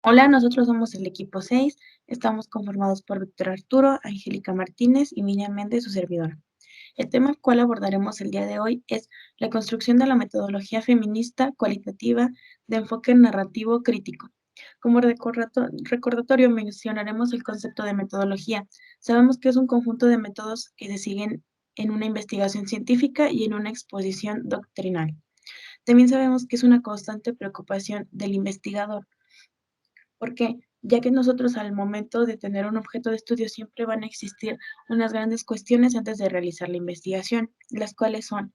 Hola, nosotros somos el equipo 6. Estamos conformados por Víctor Arturo, Angélica Martínez y Miriam Méndez, su servidora. El tema al cual abordaremos el día de hoy es la construcción de la metodología feminista cualitativa de enfoque narrativo crítico. Como recordatorio mencionaremos el concepto de metodología. Sabemos que es un conjunto de métodos que se siguen en una investigación científica y en una exposición doctrinal. También sabemos que es una constante preocupación del investigador. ¿Por qué? Ya que nosotros al momento de tener un objeto de estudio siempre van a existir unas grandes cuestiones antes de realizar la investigación, las cuales son: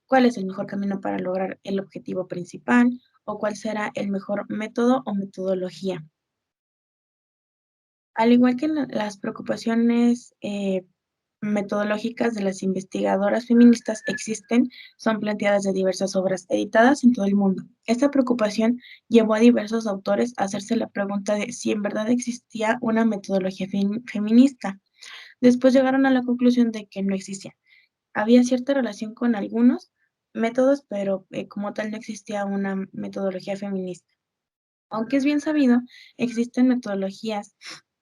¿cuál es el mejor camino para lograr el objetivo principal? ¿O cuál será el mejor método o metodología? Al igual que las preocupaciones metodológicas de las investigadoras feministas existen, son planteadas de diversas obras editadas en todo el mundo. Esta preocupación llevó a diversos autores a hacerse la pregunta de si en verdad existía una metodología feminista. Después llegaron a la conclusión de que no existía. Había cierta relación con algunos métodos, pero como tal no existía una metodología feminista. Aunque es bien sabido, existen metodologías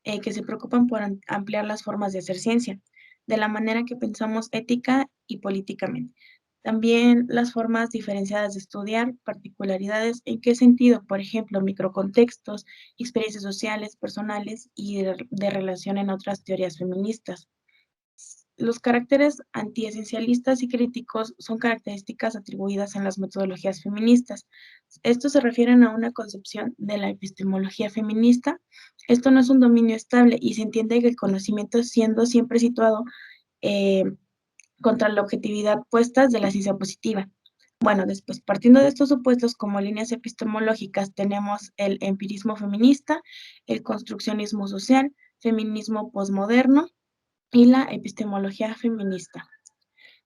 que se preocupan por ampliar las formas de hacer ciencia, de la manera que pensamos ética y políticamente. También las formas diferenciadas de estudiar, particularidades, ¿en qué sentido? Por ejemplo, microcontextos, experiencias sociales, personales y de relación en otras teorías feministas. Los caracteres antiesencialistas y críticos son características atribuidas en las metodologías feministas. Estos se refieren a una concepción de la epistemología feminista. Esto no es un dominio estable y se entiende que el conocimiento siendo siempre situado eh, contra la objetividad puestas de la ciencia positiva. Bueno, después, partiendo de estos supuestos como líneas epistemológicas, tenemos el empirismo feminista, el construccionismo social, feminismo posmoderno y la epistemología feminista.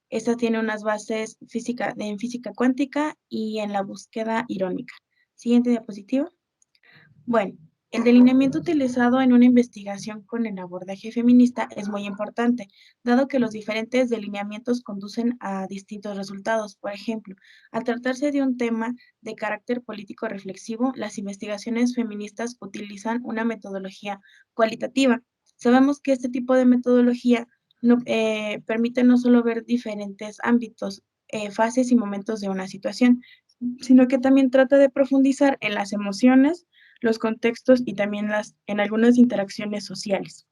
Esta tiene unas bases en física cuántica y en la búsqueda irónica. Siguiente diapositiva. Bueno, el delineamiento utilizado en una investigación con el abordaje feminista es muy importante, dado que los diferentes delineamientos conducen a distintos resultados. Por ejemplo, al tratarse de un tema de carácter político reflexivo, las investigaciones feministas utilizan una metodología cualitativa. Sabemos que este tipo de metodología permite no solo ver diferentes ámbitos, fases y momentos de una situación, sino que también trata de profundizar en las emociones, los contextos y también en algunas interacciones sociales.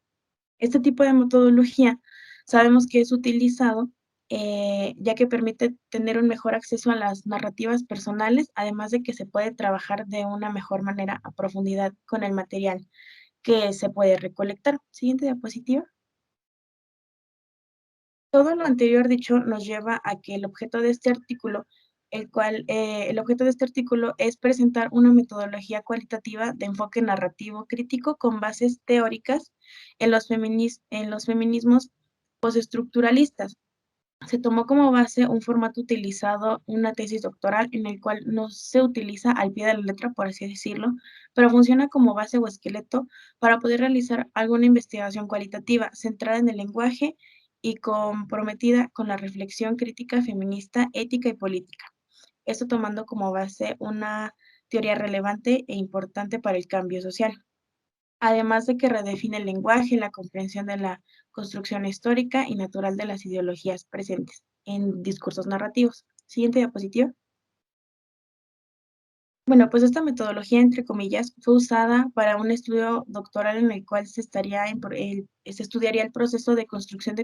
Este tipo de metodología sabemos que es utilizado ya que permite tener un mejor acceso a las narrativas personales, además de que se puede trabajar de una mejor manera a profundidad con el material que se puede recolectar. Siguiente diapositiva. Todo lo anterior dicho nos lleva a que el objeto de este artículo, el objeto de este artículo es presentar una metodología cualitativa de enfoque narrativo crítico con bases teóricas en los feminismos postestructuralistas. Se tomó como base un formato utilizado, una tesis doctoral, en el cual no se utiliza al pie de la letra, por así decirlo, pero funciona como base o esqueleto para poder realizar alguna investigación cualitativa centrada en el lenguaje y comprometida con la reflexión crítica feminista, ética y política. Esto tomando como base una teoría relevante e importante para el cambio social. Además de que redefine el lenguaje, la comprensión de la construcción histórica y natural de las ideologías presentes en discursos narrativos. Siguiente diapositiva. Bueno, pues esta metodología, entre comillas, fue usada para un estudio doctoral en el cual se estudiaría el proceso de construcción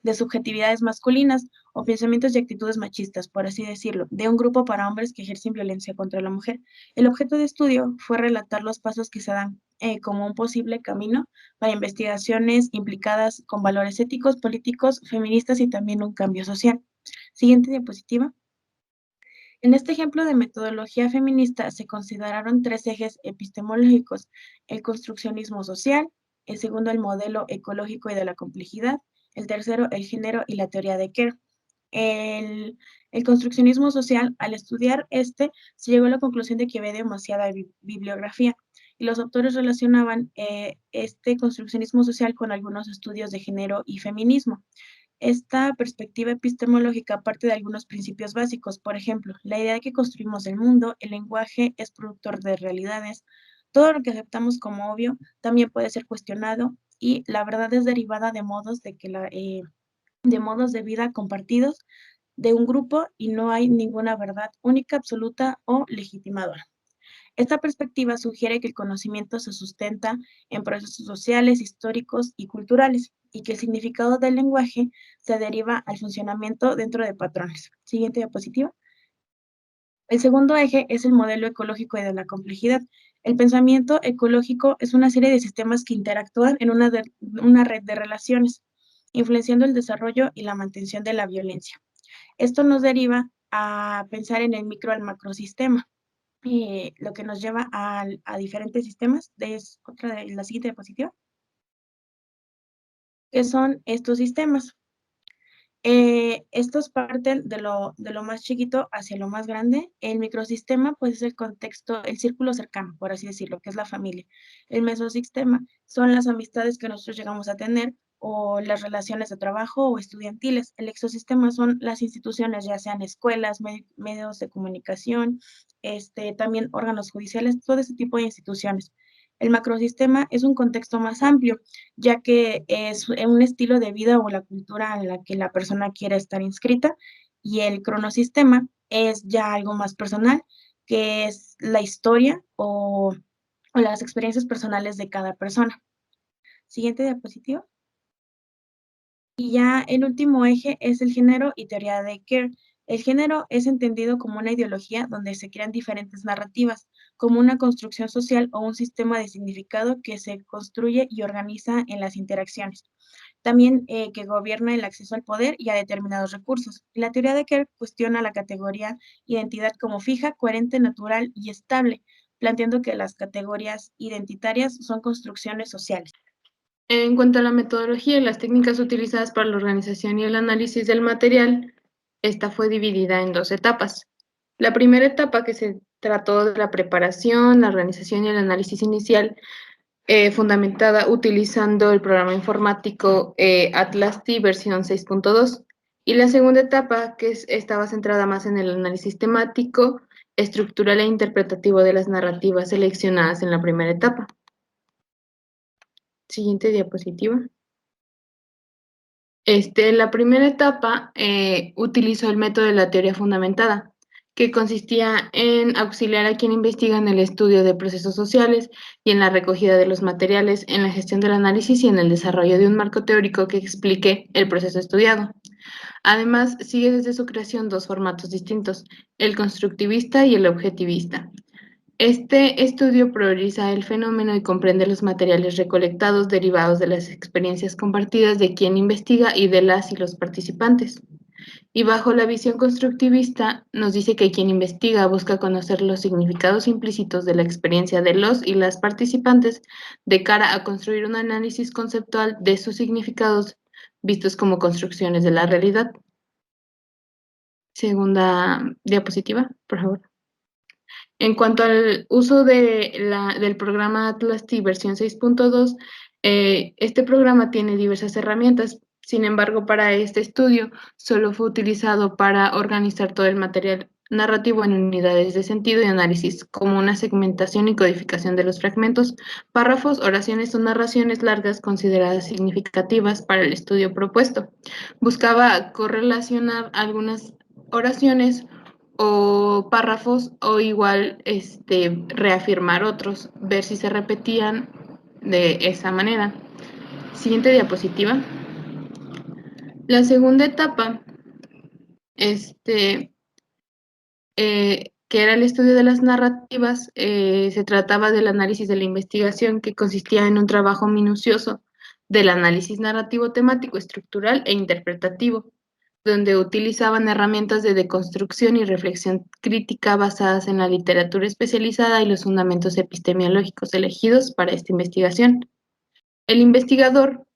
de subjetividades masculinas o pensamientos y actitudes machistas, por así decirlo, de un grupo para hombres que ejercen violencia contra la mujer. El objeto de estudio fue relatar los pasos que se dan como un posible camino para investigaciones implicadas con valores éticos, políticos, feministas y también un cambio social. Siguiente diapositiva. En este ejemplo de metodología feminista se consideraron tres ejes epistemológicos: el construccionismo social, el segundo el modelo ecológico y de la complejidad, el tercero el género y la teoría de Kerr. El, el construccionismo social, al estudiar se llegó a la conclusión de que había demasiada bibliografía y los autores relacionaban este construccionismo social con algunos estudios de género y feminismo. Esta perspectiva epistemológica parte de algunos principios básicos, por ejemplo, la idea de que construimos el mundo, el lenguaje es productor de realidades, todo lo que aceptamos como obvio también puede ser cuestionado y la verdad es derivada de modos de modos de vida compartidos de un grupo y no hay ninguna verdad única, absoluta o legitimadora. Esta perspectiva sugiere que el conocimiento se sustenta en procesos sociales, históricos y culturales, y que el significado del lenguaje se deriva al funcionamiento dentro de patrones. Siguiente diapositiva. El segundo eje es el modelo ecológico y de la complejidad. El pensamiento ecológico es una serie de sistemas que interactúan en una red de relaciones, influenciando el desarrollo y la mantención de la violencia. Esto nos deriva a pensar en el micro al macrosistema, lo que nos lleva a diferentes sistemas, es otra de la siguiente diapositiva, que son estos sistemas. Estos parten de lo más chiquito hacia lo más grande. El microsistema, pues, es el contexto, el círculo cercano, por así decirlo, que es la familia. El mesosistema son las amistades que nosotros llegamos a tener o las relaciones de trabajo o estudiantiles. El exosistema son las instituciones, ya sean escuelas, medios de comunicación, también órganos judiciales, todo ese tipo de instituciones. El macrosistema es un contexto más amplio, ya que es un estilo de vida o la cultura en la que la persona quiere estar inscrita, y el cronosistema es ya algo más personal, que es la historia o las experiencias personales de cada persona. Siguiente diapositiva. Y ya el último eje es el género y teoría de Kerr. El género es entendido como una ideología donde se crean diferentes narrativas, como una construcción social o un sistema de significado que se construye y organiza en las interacciones. También que gobierna el acceso al poder y a determinados recursos. La teoría de Kerr cuestiona la categoría identidad como fija, coherente, natural y estable, planteando que las categorías identitarias son construcciones sociales. En cuanto a la metodología y las técnicas utilizadas para la organización y el análisis del material, esta fue dividida en dos etapas. La primera etapa, que se trató de la preparación, la organización y el análisis inicial, fundamentada utilizando el programa informático Atlas T versión 6.2. Y la segunda etapa, que estaba centrada más en el análisis temático, estructural e interpretativo de las narrativas seleccionadas en la primera etapa. Siguiente diapositiva. La primera etapa utilizó el método de la teoría fundamentada, que consistía en auxiliar a quien investiga en el estudio de procesos sociales y en la recogida de los materiales, en la gestión del análisis y en el desarrollo de un marco teórico que explique el proceso estudiado. Además, sigue desde su creación dos formatos distintos, el constructivista y el objetivista. Este estudio prioriza el fenómeno y comprende los materiales recolectados derivados de las experiencias compartidas de quien investiga y de las y los participantes. Y bajo la visión constructivista nos dice que quien investiga busca conocer los significados implícitos de la experiencia de los y las participantes de cara a construir un análisis conceptual de sus significados vistos como construcciones de la realidad. Segunda diapositiva, por favor. En cuanto al uso del programa Atlas T versión 6.2, este programa tiene diversas herramientas. Sin embargo, para este estudio solo fue utilizado para organizar todo el material narrativo en unidades de sentido y análisis, como una segmentación y codificación de los fragmentos, párrafos, oraciones o narraciones largas consideradas significativas para el estudio propuesto. Buscaba correlacionar algunas oraciones o párrafos o igual reafirmar otros, ver si se repetían de esa manera. Siguiente diapositiva. La segunda etapa, que era el estudio de las narrativas, se trataba del análisis de la investigación, que consistía en un trabajo minucioso del análisis narrativo temático, estructural e interpretativo, donde utilizaban herramientas de deconstrucción y reflexión crítica basadas en la literatura especializada y los fundamentos epistemológicos elegidos para esta investigación. El investigador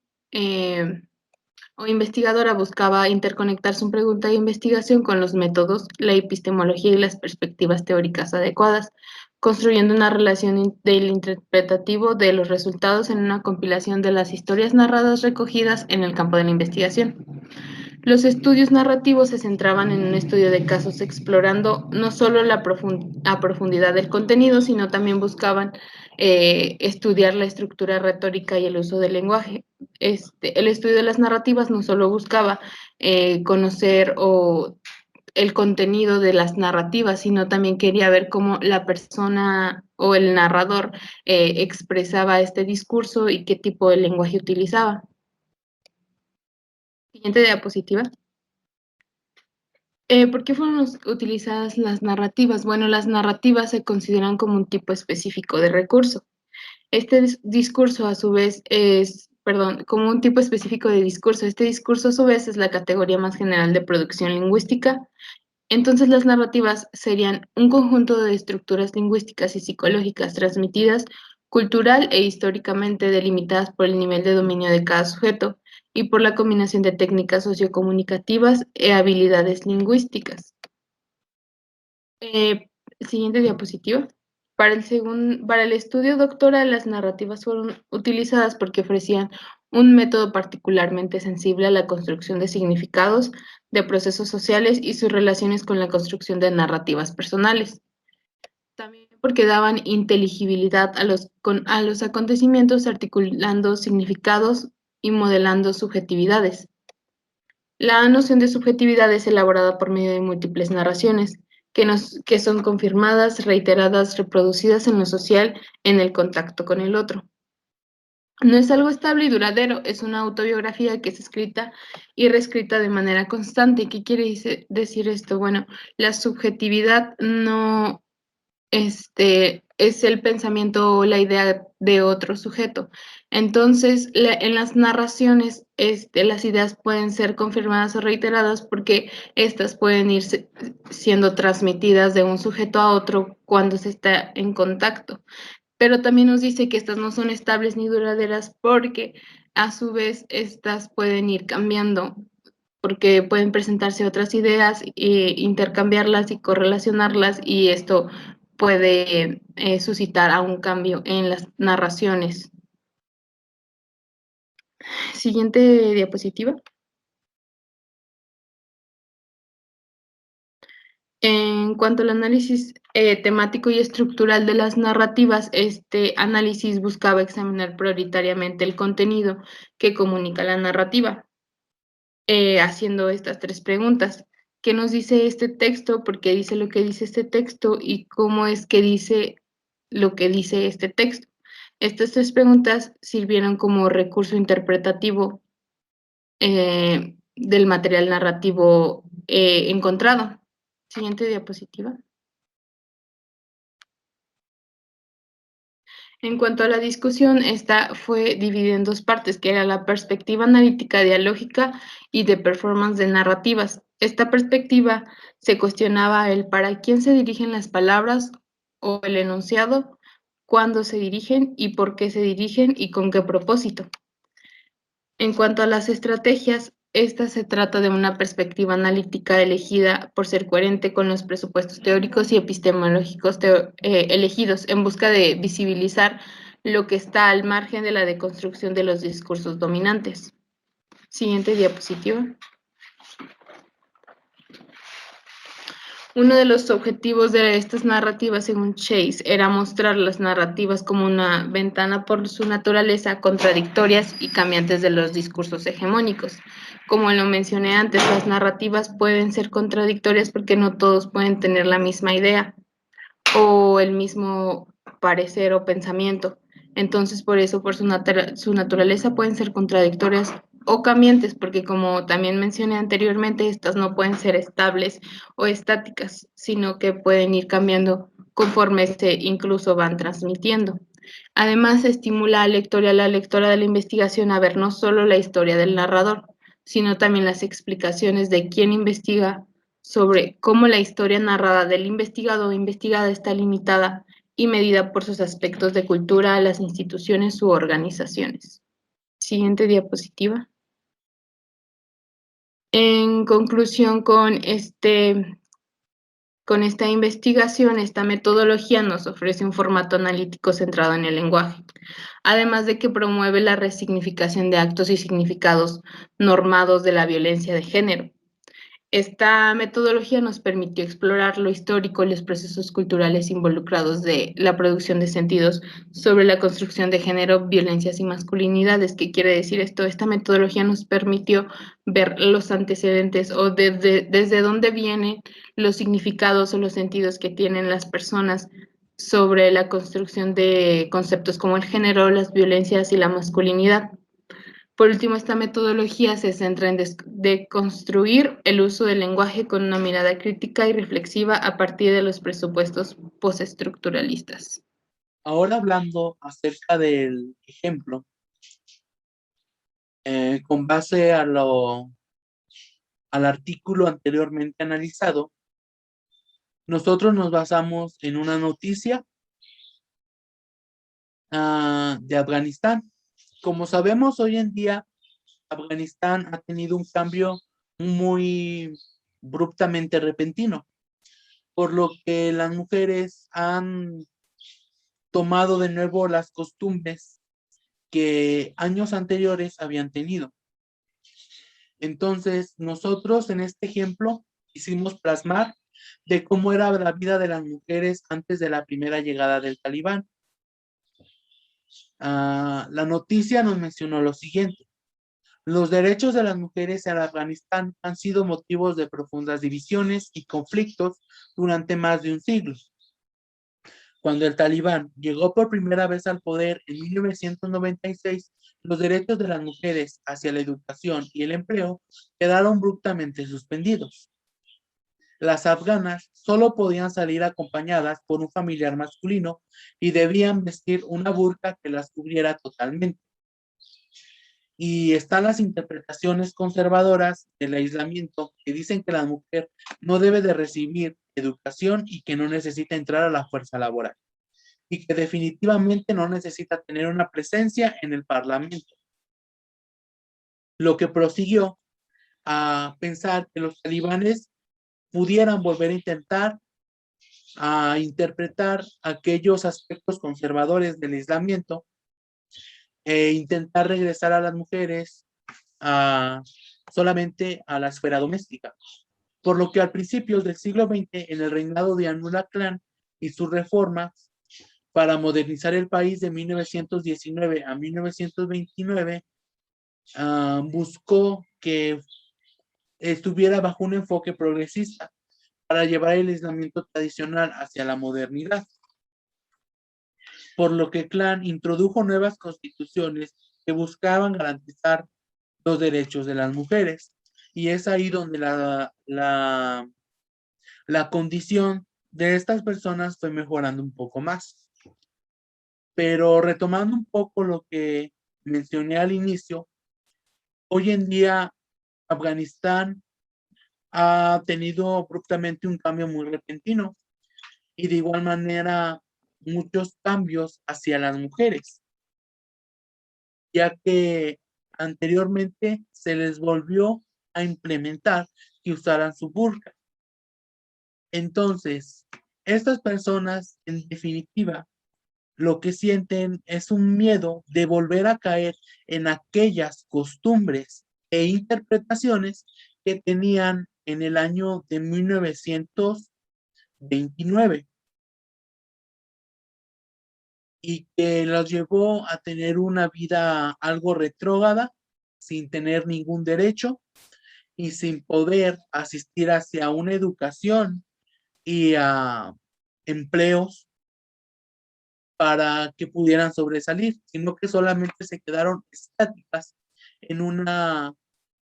o investigadora buscaba interconectar su pregunta de investigación con los métodos, la epistemología y las perspectivas teóricas adecuadas construyendo una relación del interpretativo de los resultados en una compilación de las historias narradas recogidas en el campo de la investigación. Los estudios narrativos se centraban en un estudio de casos explorando no solo a profundidad del contenido, sino también buscaban estudiar la estructura retórica y el uso del lenguaje. El estudio de las narrativas no solo buscaba conocer el contenido de las narrativas, sino también quería ver cómo la persona o el narrador expresaba este discurso y qué tipo de lenguaje utilizaba. Siguiente diapositiva. ¿Por qué fueron utilizadas las narrativas? Bueno, las narrativas se consideran como un tipo específico de recurso. Este discurso a su vez como un tipo específico de discurso. Este discurso a su vez es la categoría más general de producción lingüística. Entonces las narrativas serían un conjunto de estructuras lingüísticas y psicológicas transmitidas cultural e históricamente delimitadas por el nivel de dominio de cada sujeto y por la combinación de técnicas sociocomunicativas e habilidades lingüísticas. Siguiente diapositiva. Para el estudio doctoral, las narrativas fueron utilizadas porque ofrecían un método particularmente sensible a la construcción de significados, de procesos sociales y sus relaciones con la construcción de narrativas personales. También porque daban inteligibilidad a los acontecimientos, articulando significados y modelando subjetividades. La noción de subjetividad es elaborada por medio de múltiples narraciones, que son confirmadas, reiteradas, reproducidas en lo social, en el contacto con el otro. No es algo estable y duradero, es una autobiografía que es escrita y reescrita de manera constante. ¿Qué quiere decir esto? Bueno, la subjetividad no es el pensamiento o la idea de otro sujeto. Entonces, en las narraciones, las ideas pueden ser confirmadas o reiteradas porque estas pueden ir siendo transmitidas de un sujeto a otro cuando se está en contacto. Pero también nos dice que estas no son estables ni duraderas porque a su vez estas pueden ir cambiando, porque pueden presentarse otras ideas, intercambiarlas y correlacionarlas, y esto puede suscitar a un cambio en las narraciones. Siguiente diapositiva. En cuanto al análisis temático y estructural de las narrativas, este análisis buscaba examinar prioritariamente el contenido que comunica la narrativa, haciendo estas tres preguntas. ¿Qué nos dice este texto? ¿Por qué dice lo que dice este texto? ¿Y cómo es que dice lo que dice este texto? Estas tres preguntas sirvieron como recurso interpretativo del material narrativo encontrado. Siguiente diapositiva. En cuanto a la discusión, esta fue dividida en dos partes, que era la perspectiva analítica dialógica y de performance de narrativas. Esta perspectiva se cuestionaba el para quién se dirigen las palabras o el enunciado, cuándo se dirigen y por qué se dirigen y con qué propósito. En cuanto a las estrategias, esta se trata de una perspectiva analítica elegida por ser coherente con los presupuestos teóricos y epistemológicos elegidos en busca de visibilizar lo que está al margen de la deconstrucción de los discursos dominantes. Siguiente diapositiva. Uno de los objetivos de estas narrativas, según Chase, era mostrar las narrativas como una ventana por su naturaleza contradictorias y cambiantes de los discursos hegemónicos. Como lo mencioné antes, las narrativas pueden ser contradictorias porque no todos pueden tener la misma idea o el mismo parecer o pensamiento. Entonces, por eso, por su naturaleza, pueden ser contradictorias o cambiantes, porque como también mencioné anteriormente, estas no pueden ser estables o estáticas, sino que pueden ir cambiando conforme se incluso van transmitiendo. Además, estimula al lector y a la lectora de la investigación a ver no solo la historia del narrador, sino también las explicaciones de quién investiga sobre cómo la historia narrada del investigado o investigada está limitada y medida por sus aspectos de cultura, las instituciones u organizaciones. Siguiente diapositiva. En conclusión, con Con esta investigación, esta metodología nos ofrece un formato analítico centrado en el lenguaje, además de que promueve la resignificación de actos y significados normados de la violencia de género. Esta metodología nos permitió explorar lo histórico y los procesos culturales involucrados de la producción de sentidos sobre la construcción de género, violencias y masculinidades. ¿Qué quiere decir esto? Esta metodología nos permitió ver los antecedentes o desde dónde vienen los significados o los sentidos que tienen las personas sobre la construcción de conceptos como el género, las violencias y la masculinidad. Por último, esta metodología se centra en deconstruir el uso del lenguaje con una mirada crítica y reflexiva a partir de los presupuestos postestructuralistas. Ahora hablando acerca del ejemplo, con base al artículo anteriormente analizado, nosotros nos basamos en una noticia de Afganistán. Como sabemos, hoy en día Afganistán ha tenido un cambio muy abruptamente repentino, por lo que las mujeres han tomado de nuevo las costumbres que años anteriores habían tenido. Entonces, nosotros en este ejemplo quisimos plasmar de cómo era la vida de las mujeres antes de la primera llegada del Talibán. La noticia nos mencionó lo siguiente: los derechos de las mujeres en Afganistán han sido motivos de profundas divisiones y conflictos durante más de un siglo. Cuando el Talibán llegó por primera vez al poder en 1996, los derechos de las mujeres hacia la educación y el empleo quedaron abruptamente suspendidos. Las afganas solo podían salir acompañadas por un familiar masculino y debían vestir una burka que las cubriera totalmente. Y están las interpretaciones conservadoras del aislamiento que dicen que la mujer no debe de recibir educación y que no necesita entrar a la fuerza laboral, y que definitivamente no necesita tener una presencia en el Parlamento. Lo que prosiguió a pensar que los talibanes pudieran volver a intentar a interpretar aquellos aspectos conservadores del aislamiento e intentar regresar a las mujeres solamente a la esfera doméstica. Por lo que al principios del siglo XX, en el reinado de Anullah Khan y sus reformas para modernizar el país de 1919 a 1929, buscó que estuviera bajo un enfoque progresista para llevar el aislamiento tradicional hacia la modernidad. Por lo que Klan introdujo nuevas constituciones que buscaban garantizar los derechos de las mujeres. Y es ahí donde la condición de estas personas fue mejorando un poco más. Pero retomando un poco lo que mencioné al inicio, hoy en día Afganistán ha tenido abruptamente un cambio muy repentino y de igual manera muchos cambios hacia las mujeres, ya que anteriormente se les volvió a implementar que usaran su burka. Entonces, estas personas, en definitiva, lo que sienten es un miedo de volver a caer en aquellas costumbres e interpretaciones que tenían en el año de 1929 y que los llevó a tener una vida algo retrógrada, sin tener ningún derecho y sin poder asistir hacia una educación y a empleos para que pudieran sobresalir, sino que solamente se quedaron estáticas en una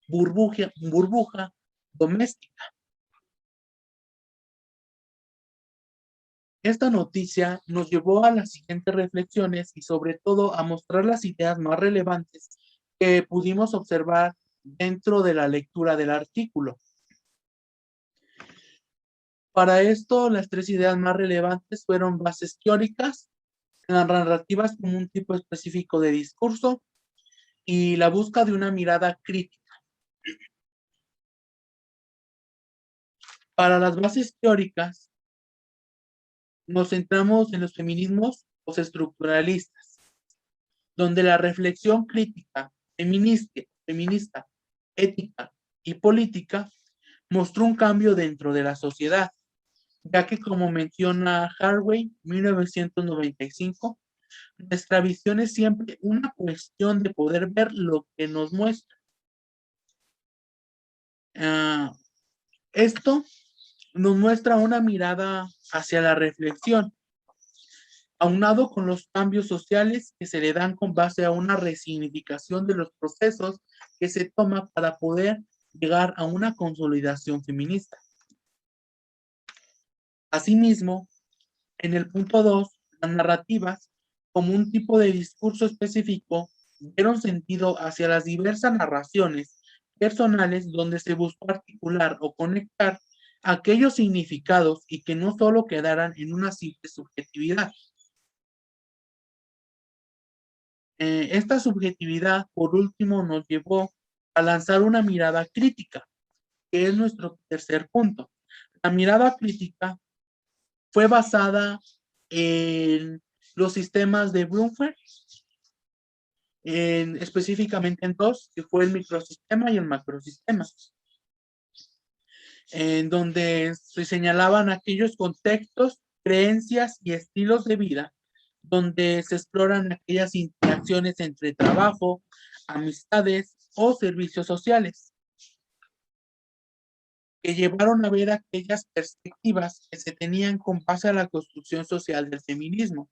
burbuja doméstica. Esta noticia nos llevó a las siguientes reflexiones y sobre todo a mostrar las ideas más relevantes que pudimos observar dentro de la lectura del artículo. Para esto, las tres ideas más relevantes fueron bases teóricas, las narrativas como un tipo específico de discurso y la búsqueda de una mirada crítica. Para las bases teóricas, nos centramos en los feminismos postestructuralistas, donde la reflexión crítica, feminista, ética y política mostró un cambio dentro de la sociedad, ya que como menciona Harvey, 1995, nuestra visión es siempre una cuestión de poder ver lo que nos muestra. Esto nos muestra una mirada hacia la reflexión, aunado con los cambios sociales que se le dan con base a una resignificación de los procesos que se toma para poder llegar a una consolidación feminista. Asimismo, en el punto 2, las narrativas, como un tipo de discurso específico, dieron sentido hacia las diversas narraciones personales donde se buscó articular o conectar aquellos significados y que no solo quedaran en una simple subjetividad. Esta subjetividad, por último, nos llevó a lanzar una mirada crítica, que es nuestro tercer punto. La mirada crítica fue basada en los sistemas de Bloomberg, específicamente en dos, que fue el microsistema y el macrosistema, en donde se señalaban aquellos contextos, creencias y estilos de vida, donde se exploran aquellas interacciones entre trabajo, amistades o servicios sociales, que llevaron a ver aquellas perspectivas que se tenían con base a la construcción social del feminismo,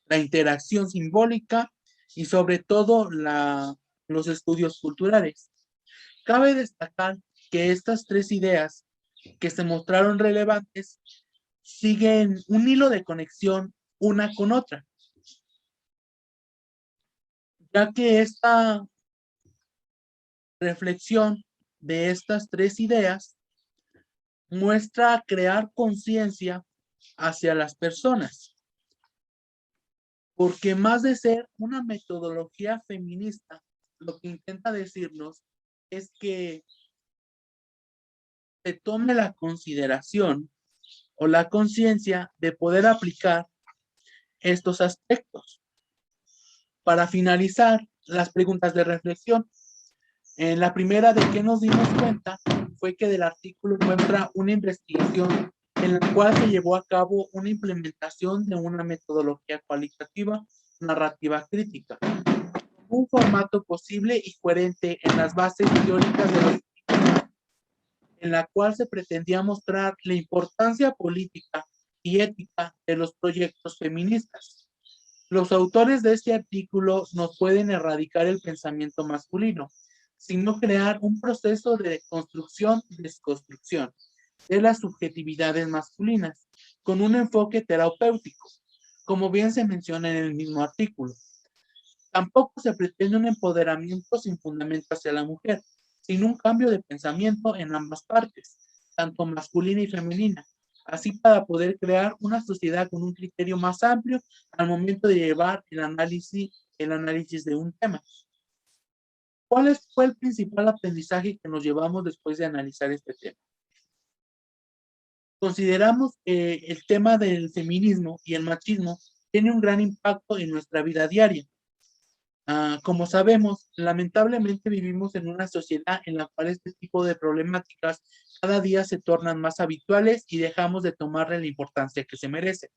la interacción simbólica y sobre todo los estudios culturales. Cabe destacar que estas tres ideas que se mostraron relevantes siguen un hilo de conexión una con otra, ya que esta reflexión de estas tres ideas muestra crear conciencia hacia las personas, porque más de ser una metodología feminista, lo que intenta decirnos es que se tome la consideración o la conciencia de poder aplicar estos aspectos. Para finalizar, las preguntas de reflexión. En la primera, de qué nos dimos cuenta, fue que del artículo muestra una investigación en la cual se llevó a cabo una implementación de una metodología cualitativa narrativa crítica, un formato posible y coherente en las bases teóricas de los en la cual se pretendía mostrar la importancia política y ética de los proyectos feministas. Los autores de este artículo no pueden erradicar el pensamiento masculino, sino crear un proceso de construcción y desconstrucción de las subjetividades masculinas, con un enfoque terapéutico, como bien se menciona en el mismo artículo. Tampoco se pretende un empoderamiento sin fundamento hacia la mujer, sino un cambio de pensamiento en ambas partes, tanto masculina y femenina, así para poder crear una sociedad con un criterio más amplio al momento de llevar el análisis de un tema. ¿Cuál fue el principal aprendizaje que nos llevamos después de analizar este tema? Consideramos que el tema del feminismo y el machismo tiene un gran impacto en nuestra vida diaria. Como sabemos, lamentablemente vivimos en una sociedad en la cual este tipo de problemáticas cada día se tornan más habituales y dejamos de tomarle la importancia que se merece.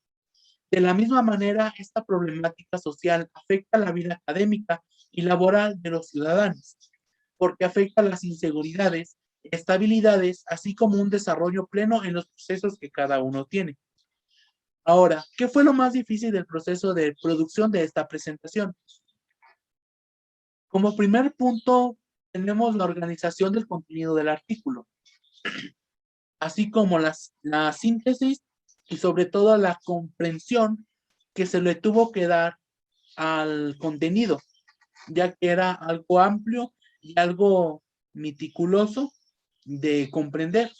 De la misma manera, esta problemática social afecta la vida académica y laboral de los ciudadanos, porque afecta las inseguridades, estabilidades, así como un desarrollo pleno en los procesos que cada uno tiene. Ahora, ¿qué fue lo más difícil del proceso de producción de esta presentación? Como primer punto, tenemos la organización del contenido del artículo, así como la síntesis y sobre todo la comprensión que se le tuvo que dar al contenido, ya que era algo amplio y algo meticuloso de comprender.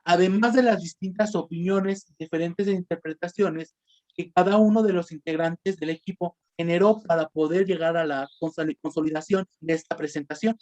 Además de las distintas opiniones, diferentes interpretaciones que cada uno de los integrantes del equipo generó para poder llegar a la consolidación de esta presentación.